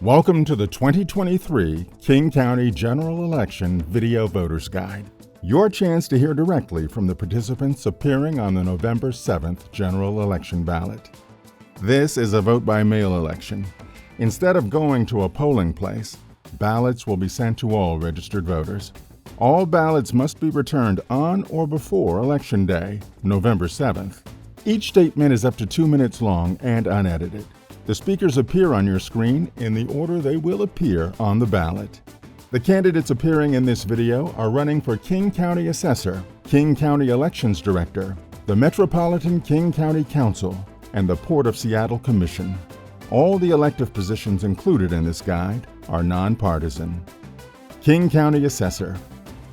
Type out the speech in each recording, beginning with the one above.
Welcome to the 2023 King County General Election Video Voters Guide. Your chance to hear directly from the participants appearing on the November 7th general election ballot. This is a vote-by-mail election. Instead of going to a polling place, ballots will be sent to all registered voters. All ballots must be returned on or before Election Day, November 7th. Each statement is up to 2 minutes long and unedited. The speakers appear on your screen in the order they will appear on the ballot. The candidates appearing in this video are running for King County Assessor, King County Elections Director, the Metropolitan King County Council, and the Port of Seattle Commission. All the elective positions included in this guide are nonpartisan. King County Assessor.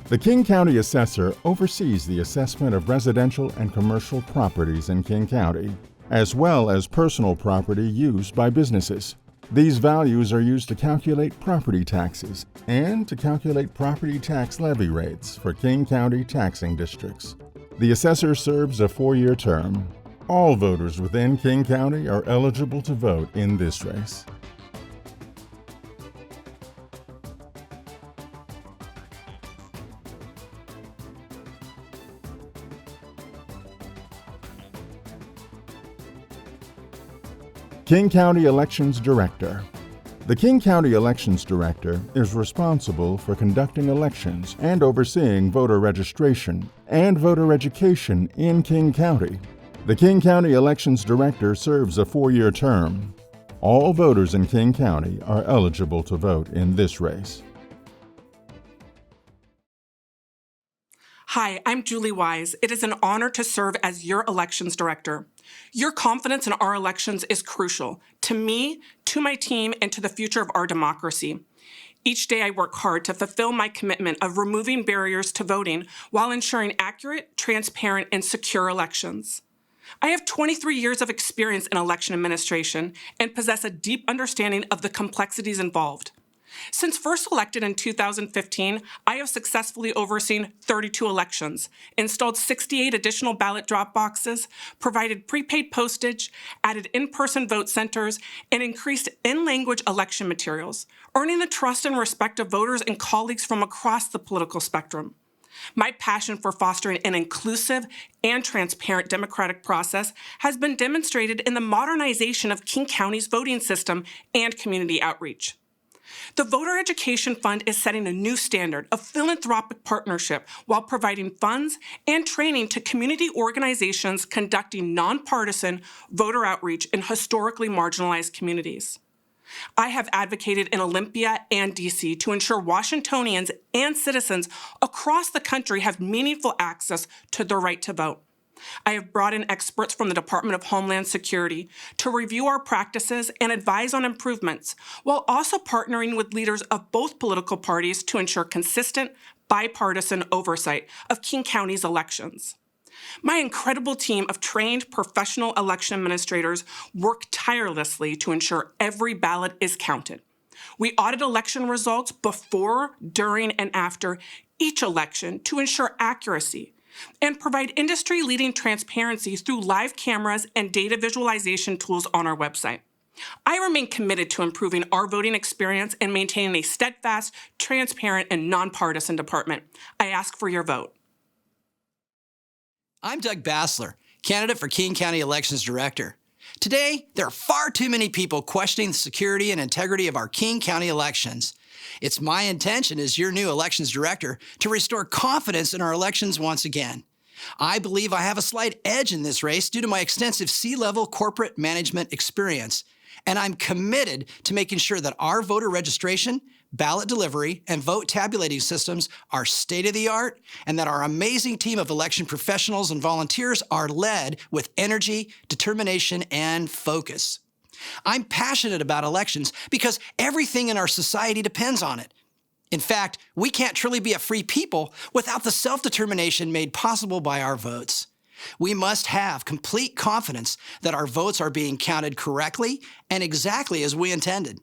The King County Assessor oversees the assessment of residential and commercial properties in King County, as well as personal property used by businesses. These values are used to calculate property taxes and to calculate property tax levy rates for King County taxing districts. The assessor serves a 4-year term. All voters within King County are eligible to vote in this race. King County Elections Director. The King County Elections Director is responsible for conducting elections and overseeing voter registration and voter education in King County. The King County Elections Director serves a 4-year term. All voters in King County are eligible to vote in this race. Hi, I'm Julie Wise. It is an honor to serve as your elections director. Your confidence in our elections is crucial to me, to my team, and to the future of our democracy. Each day I work hard to fulfill my commitment of removing barriers to voting while ensuring accurate, transparent, and secure elections. I have 23 years of experience in election administration and possess a deep understanding of the complexities involved. Since first elected in 2015, I have successfully overseen 32 elections, installed 68 additional ballot drop boxes, provided prepaid postage, added in-person vote centers, and increased in-language election materials, earning the trust and respect of voters and colleagues from across the political spectrum. My passion for fostering an inclusive and transparent democratic process has been demonstrated in the modernization of King County's voting system and community outreach. The Voter Education Fund is setting a new standard of philanthropic partnership while providing funds and training to community organizations conducting nonpartisan voter outreach in historically marginalized communities. I have advocated in Olympia and DC to ensure Washingtonians and citizens across the country have meaningful access to the right to vote. I have brought in experts from the Department of Homeland Security to review our practices and advise on improvements, while also partnering with leaders of both political parties to ensure consistent, bipartisan oversight of King County's elections. My incredible team of trained professional election administrators work tirelessly to ensure every ballot is counted. We audit election results before, during, and after each election to ensure accuracy, and provide industry-leading transparency through live cameras and data visualization tools on our website. I remain committed to improving our voting experience and maintaining a steadfast, transparent, and nonpartisan department. I ask for your vote. I'm Doug Bassler, candidate for King County Elections Director. Today, there are far too many people questioning the security and integrity of our King County elections. It's my intention as your new elections director to restore confidence in our elections once again. I believe I have a slight edge in this race due to my extensive C-level corporate management experience, and I'm committed to making sure that our voter registration, ballot delivery, and vote tabulating systems are state-of-the-art and that our amazing team of election professionals and volunteers are led with energy, determination, and focus. I'm passionate about elections because everything in our society depends on it. In fact, we can't truly be a free people without the self-determination made possible by our votes. We must have complete confidence that our votes are being counted correctly and exactly as we intended.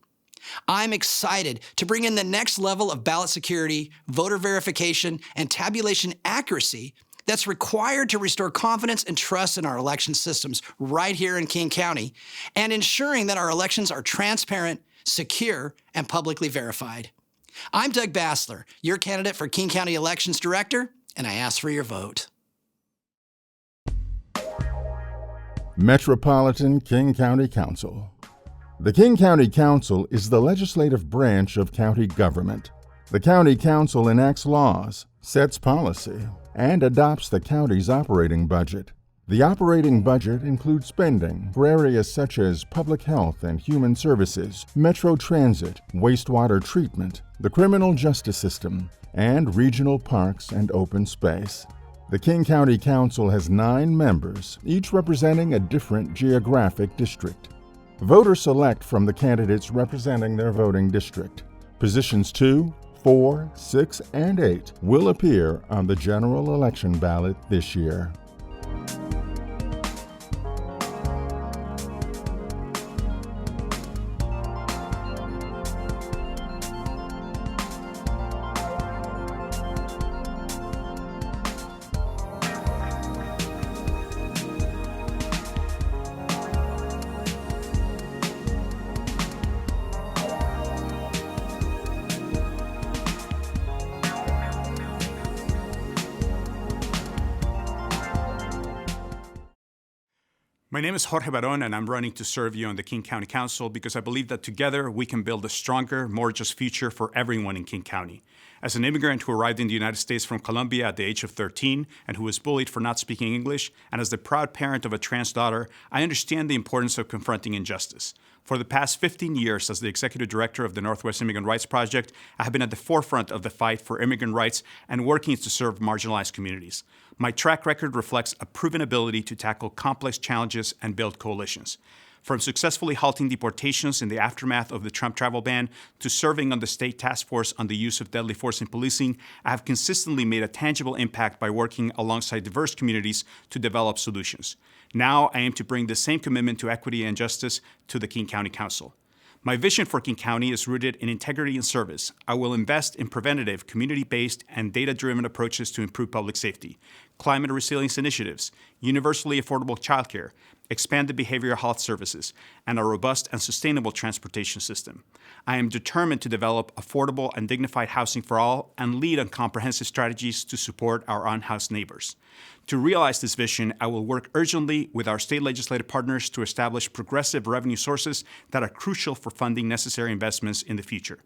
I'm excited to bring in the next level of ballot security, voter verification, and tabulation accuracy that's required to restore confidence and trust in our election systems right here in King County, and ensuring that our elections are transparent, secure, and publicly verified. I'm Doug Bassler, your candidate for King County Elections Director, and I ask for your vote. Metropolitan King County Council. The King County Council is the legislative branch of county government. The County Council enacts laws, sets policy, and adopts the county's operating budget. The operating budget includes spending for areas such as public health and human services, metro transit, wastewater treatment, the criminal justice system, and regional parks and open space. The King County Council has 9 members, each representing a different geographic district. Voters select from the candidates representing their voting district. Positions 2, 4, 6, and 8 will appear on the general election ballot this year. My name is Jorge Barón, and I'm running to serve you on the King County Council because I believe that together we can build a stronger, more just future for everyone in King County. As an immigrant who arrived in the United States from Colombia at the age of 13 and who was bullied for not speaking English, and as the proud parent of a trans daughter, I understand the importance of confronting injustice. For the past 15 years as the executive director of the Northwest Immigrant Rights Project, I have been at the forefront of the fight for immigrant rights and working to serve marginalized communities. My track record reflects a proven ability to tackle complex challenges and build coalitions. From successfully halting deportations in the aftermath of the Trump travel ban to serving on the state task force on the use of deadly force in policing, I have consistently made a tangible impact by working alongside diverse communities to develop solutions. Now I aim to bring the same commitment to equity and justice to the King County Council. My vision for King County is rooted in integrity and service. I will invest in preventative, community-based, and data-driven approaches to improve public safety, climate resilience initiatives, universally affordable childcare, expanded behavioral health services, and a robust and sustainable transportation system. I am determined to develop affordable and dignified housing for all and lead on comprehensive strategies to support our unhoused neighbors. To realize this vision, I will work urgently with our state legislative partners to establish progressive revenue sources that are crucial for funding necessary investments in the future.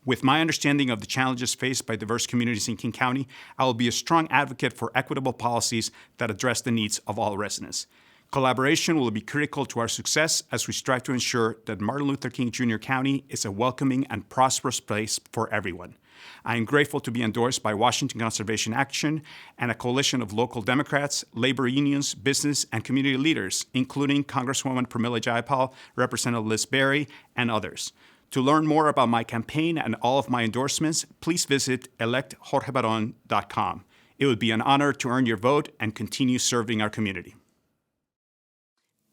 With my understanding of the challenges faced by diverse communities in King County, I will be a strong advocate for equitable policies that address the needs of all residents. Collaboration will be critical to our success as we strive to ensure that Martin Luther King Jr. County is a welcoming and prosperous place for everyone. I am grateful to be endorsed by Washington Conservation Action and a coalition of local Democrats, labor unions, business, and community leaders, including Congresswoman Pramila Jayapal, Representative Liz Berry, and others. To learn more about my campaign and all of my endorsements, please visit electjorgebaron.com. It would be an honor to earn your vote and continue serving our community.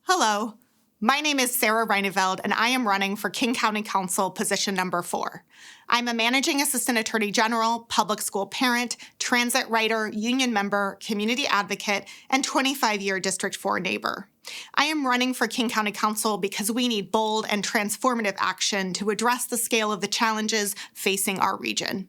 Hello, my name is Sarah Reineveld, and I am running for King County Council position number 4. I'm a Managing Assistant Attorney General, public school parent, transit writer, union member, community advocate, and 25-year District 4 neighbor. I am running for King County Council because we need bold and transformative action to address the scale of the challenges facing our region.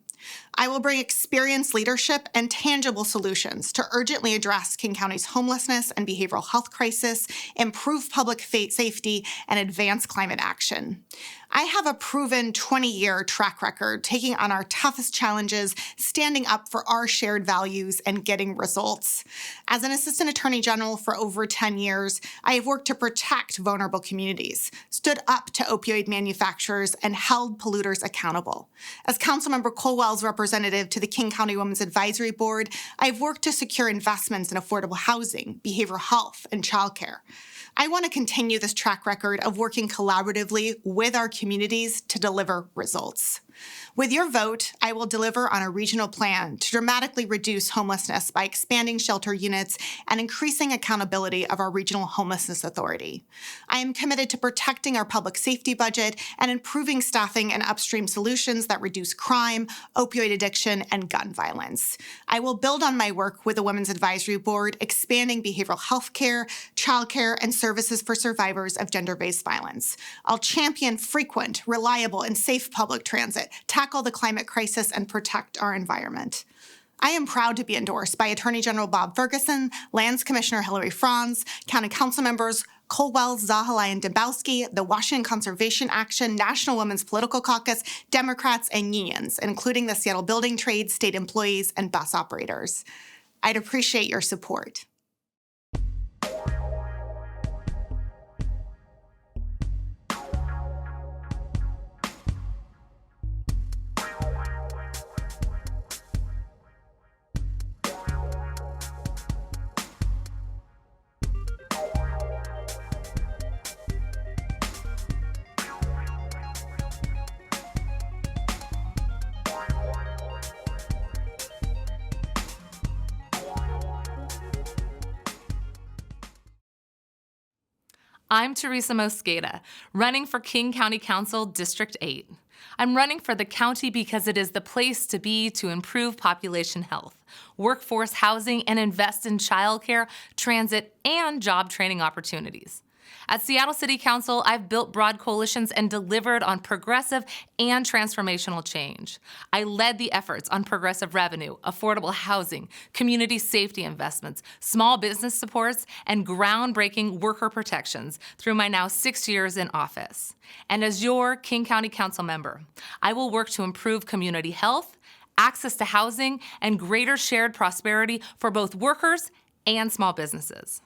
I will bring experienced leadership and tangible solutions to urgently address King County's homelessness and behavioral health crisis, improve public safety, and advance climate action. I have a proven 20-year track record taking on our toughest challenges, standing up for our shared values, and getting results. As an Assistant Attorney General for over 10 years, I have worked to protect vulnerable communities, stood up to opioid manufacturers, and held polluters accountable. As Councilmember Colwell's representative to the King County Women's Advisory Board, I have worked to secure investments in affordable housing, behavioral health, and childcare. I want to continue this track record of working collaboratively with our communities to deliver results. With your vote, I will deliver on a regional plan to dramatically reduce homelessness by expanding shelter units and increasing accountability of our Regional Homelessness Authority. I am committed to protecting our public safety budget and improving staffing and upstream solutions that reduce crime, opioid addiction, and gun violence. I will build on my work with the Women's Advisory Board, expanding behavioral health care, childcare, and services for survivors of gender-based violence. I'll champion frequent, reliable, and safe public transit, tackle the climate crisis, and protect our environment. I am proud to be endorsed by Attorney General Bob Ferguson, Lands Commissioner Hillary Franz, County Council members Colwell, Zahalai, and Dembowski, the Washington Conservation Action, National Women's Political Caucus, Democrats, and unions, including the Seattle Building Trades, state employees, and bus operators. I'd appreciate your support. I'm Teresa Mosqueda, running for King County Council District 8. I'm running for the county because it is the place to be to improve population health, workforce housing, and invest in childcare, transit, and job training opportunities. At Seattle City Council, I've built broad coalitions and delivered on progressive and transformational change. I led the efforts on progressive revenue, affordable housing, community safety investments, small business supports, and groundbreaking worker protections through my now 6 years in office. And as your King County Council member, I will work to improve community health, access to housing, and greater shared prosperity for both workers and small businesses.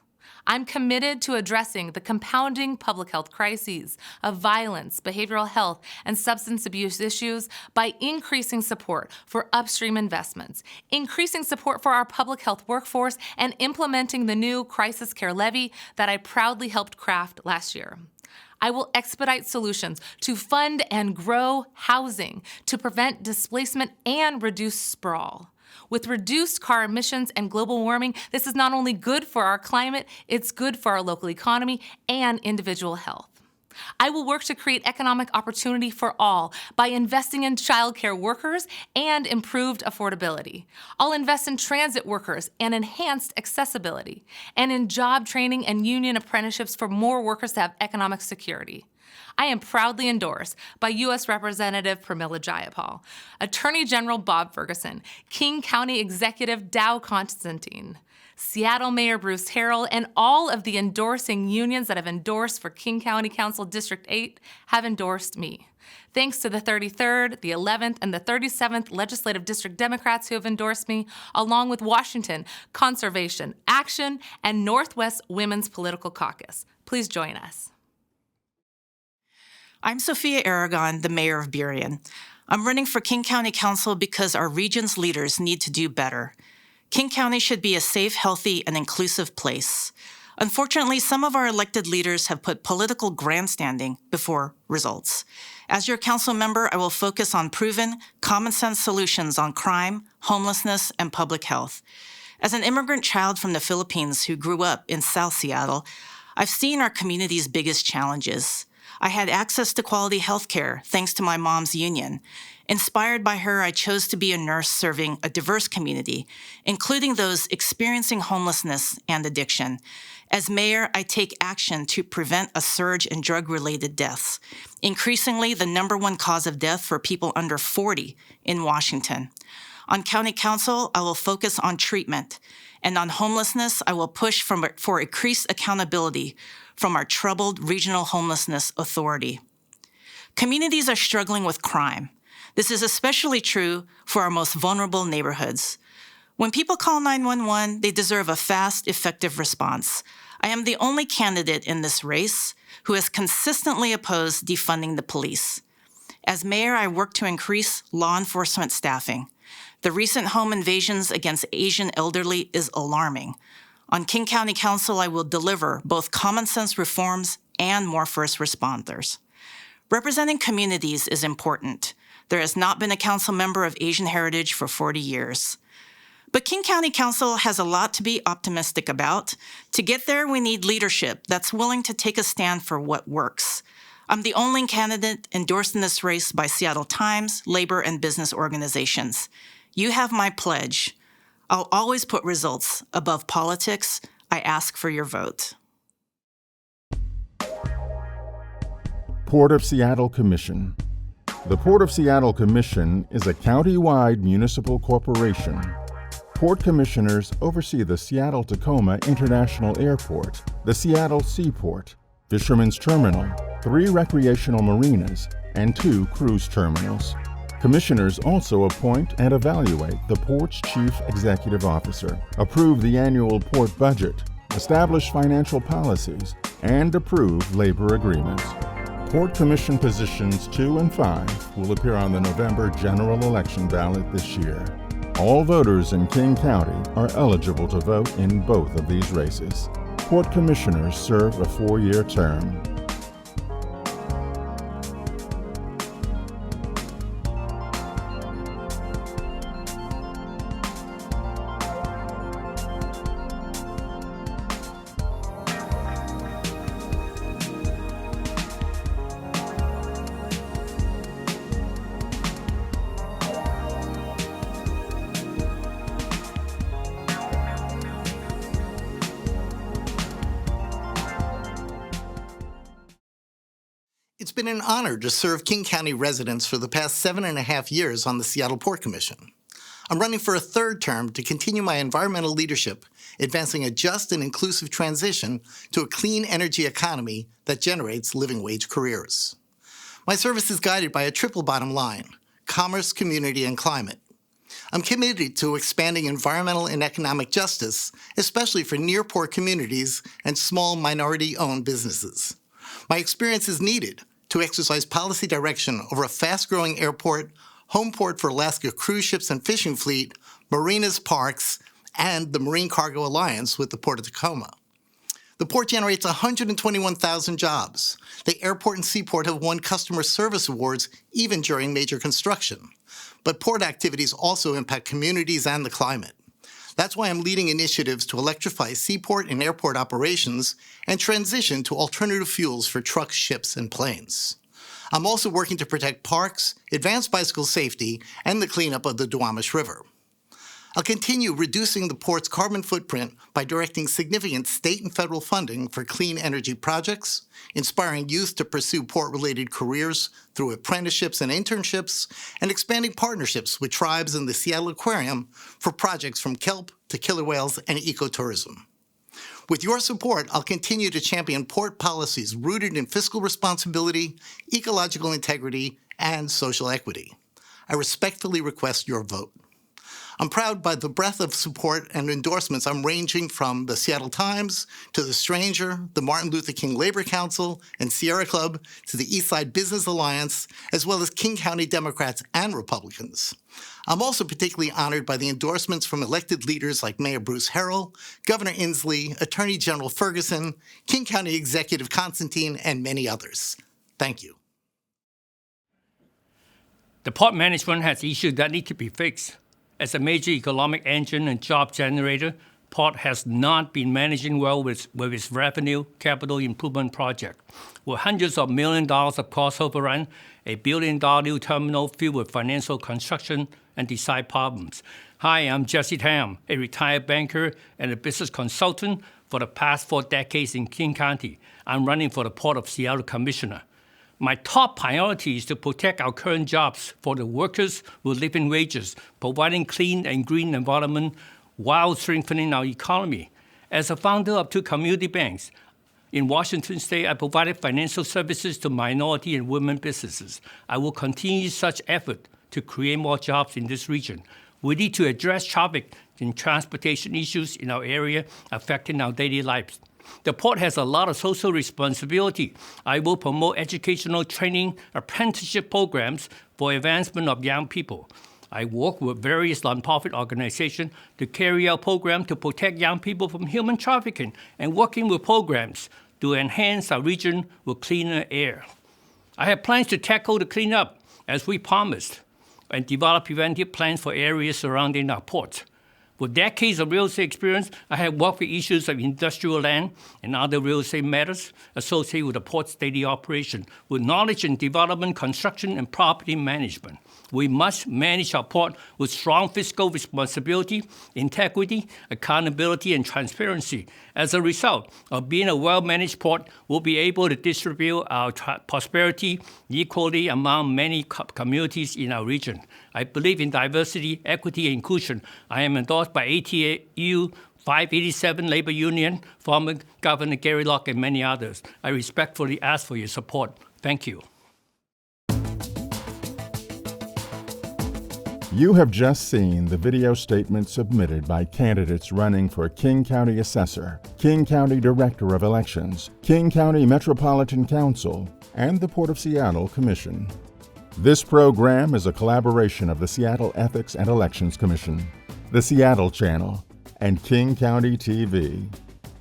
I'm committed to addressing the compounding public health crises of violence, behavioral health, and substance abuse issues by increasing support for upstream investments, increasing support for our public health workforce, and implementing the new crisis care levy that I proudly helped craft last year. I will expedite solutions to fund and grow housing to prevent displacement and reduce sprawl. With reduced car emissions and global warming, this is not only good for our climate, it's good for our local economy and individual health. I will work to create economic opportunity for all by investing in childcare workers and improved affordability. I'll invest in transit workers and enhanced accessibility, and in job training and union apprenticeships for more workers to have economic security. I am proudly endorsed by U.S. Representative Pramila Jayapal, Attorney General Bob Ferguson, King County Executive Dow Constantine, Seattle Mayor Bruce Harrell, and all of the endorsing unions that have endorsed for King County Council District 8 have endorsed me. Thanks to the 33rd, the 11th, and the 37th Legislative District Democrats who have endorsed me, along with Washington Conservation Action and Northwest Women's Political Caucus. Please join us. I'm Sophia Aragon, the mayor of Burien. I'm running for King County Council because our region's leaders need to do better. King County should be a safe, healthy, and inclusive place. Unfortunately, some of our elected leaders have put political grandstanding before results. As your council member, I will focus on proven, common-sense solutions on crime, homelessness, and public health. As an immigrant child from the Philippines who grew up in South Seattle, I've seen our community's biggest challenges. I had access to quality health care thanks to my mom's union. Inspired by her, I chose to be a nurse serving a diverse community, including those experiencing homelessness and addiction. As mayor, I take action to prevent a surge in drug-related deaths, increasingly the #1 cause of death for people under 40 in Washington. On county council, I will focus on treatment. And on homelessness, I will push for increased accountability from our troubled Regional Homelessness Authority. Communities are struggling with crime. This is especially true for our most vulnerable neighborhoods. When people call 911, they deserve a fast, effective response. I am the only candidate in this race who has consistently opposed defunding the police. As mayor, I work to increase law enforcement staffing. The recent home invasions against Asian elderly is alarming. On King County Council, I will deliver both common sense reforms and more first responders. Representing communities is important. There has not been a council member of Asian heritage for 40 years. But King County Council has a lot to be optimistic about. To get there, we need leadership that's willing to take a stand for what works. I'm the only candidate endorsed in this race by Seattle Times, labor, and business organizations. You have my pledge. I'll always put results above politics. I ask for your vote. Port of Seattle Commission. The Port of Seattle Commission is a county-wide municipal corporation. Port commissioners oversee the Seattle-Tacoma International Airport, the Seattle Seaport, Fisherman's Terminal, 3 recreational marinas, and 2 cruise terminals. Commissioners also appoint and evaluate the port's chief executive officer, approve the annual port budget, establish financial policies, and approve labor agreements. Port Commission positions 2 and 5 will appear on the November general election ballot this year. All voters in King County are eligible to vote in both of these races. Port commissioners serve a 4-year term. It's been an honor to serve King County residents for the past 7.5 years on the Seattle Port Commission. I'm running for a 3rd term to continue my environmental leadership, advancing a just and inclusive transition to a clean energy economy that generates living wage careers. My service is guided by a triple bottom line: commerce, community, and climate. I'm committed to expanding environmental and economic justice, especially for near-port communities and small minority-owned businesses. My experience is needed to exercise policy direction over a fast-growing airport, home port for Alaska cruise ships and fishing fleet, marinas, parks, and the Marine Cargo Alliance with the Port of Tacoma. The port generates 121,000 jobs. The airport and seaport have won customer service awards even during major construction. But port activities also impact communities and the climate. That's why I'm leading initiatives to electrify seaport and airport operations and transition to alternative fuels for trucks, ships, and planes. I'm also working to protect parks, advance bicycle safety, and the cleanup of the Duwamish River. I'll continue reducing the port's carbon footprint by directing significant state and federal funding for clean energy projects, inspiring youth to pursue port-related careers through apprenticeships and internships, and expanding partnerships with tribes in the Seattle Aquarium for projects from kelp to killer whales and ecotourism. With your support, I'll continue to champion port policies rooted in fiscal responsibility, ecological integrity, and social equity. I respectfully request your vote. I'm proud by the breadth of support and endorsements I'm ranging from the Seattle Times to The Stranger, the Martin Luther King Labor Council, and Sierra Club to the Eastside Business Alliance, as well as King County Democrats and Republicans. I'm also particularly honored by the endorsements from elected leaders like Mayor Bruce Harrell, Governor Inslee, Attorney General Ferguson, King County Executive Constantine, and many others. Thank you. The port management has issues that need to be fixed. As a major economic engine and job generator, Port has not been managing well with its revenue capital improvement project. With hundreds of millions of dollars of cost overrun, a $1 billion new terminal filled with financial construction and design problems. Hi, I'm Jesse Tam, a retired banker and a business consultant for the past 4 decades in King County. I'm running for the Port of Seattle Commissioner. My top priority is to protect our current jobs for the workers with living wages, providing clean and green environment while strengthening our economy. As a founder of 2 community banks in Washington State, I provided financial services to minority and women businesses. I will continue such effort to create more jobs in this region. We need to address traffic and transportation issues in our area affecting our daily lives. The port has a lot of social responsibility. I will promote educational training, apprenticeship programs for advancement of young people. I work with various nonprofit organizations to carry out programs to protect young people from human trafficking and working with programs to enhance our region with cleaner air. I have plans to tackle the cleanup as we promised, and develop preventive plans for areas surrounding our port. With decades of real estate experience, I have worked with issues of industrial land and other real estate matters associated with the port's daily operation, with knowledge in development, construction, and property management. We must manage our port with strong fiscal responsibility, integrity, accountability, and transparency. As a result of being a well-managed port, we'll be able to distribute our prosperity equally among many communities in our region. I believe in diversity, equity, and inclusion. I am endorsed by ATU 587 Labor Union, former Governor Gary Locke, and many others. I respectfully ask for your support. Thank you. You have just seen the video statement submitted by candidates running for King County Assessor, King County Director of Elections, King County Metropolitan Council, and the Port of Seattle Commission. This program is a collaboration of the Seattle Ethics and Elections Commission, the Seattle Channel, and King County TV.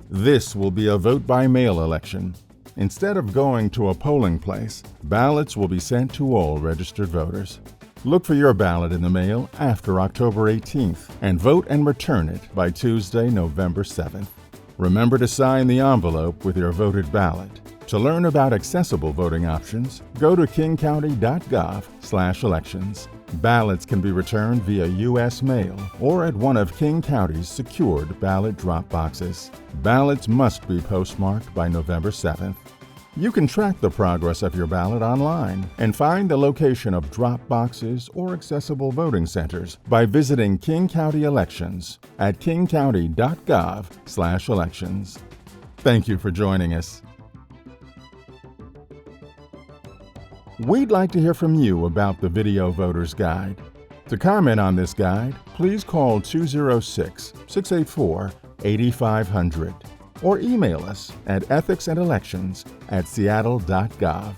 This will be a vote-by-mail election. Instead of going to a polling place, ballots will be sent to all registered voters. Look for your ballot in the mail after October 18th and vote and return it by Tuesday, November 7th. Remember to sign the envelope with your voted ballot. To learn about accessible voting options, go to kingcounty.gov/elections. Ballots can be returned via U.S. mail or at one of King County's secured ballot drop boxes. Ballots must be postmarked by November 7th. You can track the progress of your ballot online and find the location of drop boxes or accessible voting centers by visiting King County Elections at kingcounty.gov/elections. Thank you for joining us. We'd like to hear from you about the Video Voters Guide. To comment on this guide, please call 206-684-8500 or email us at ethicsandelections@seattle.gov.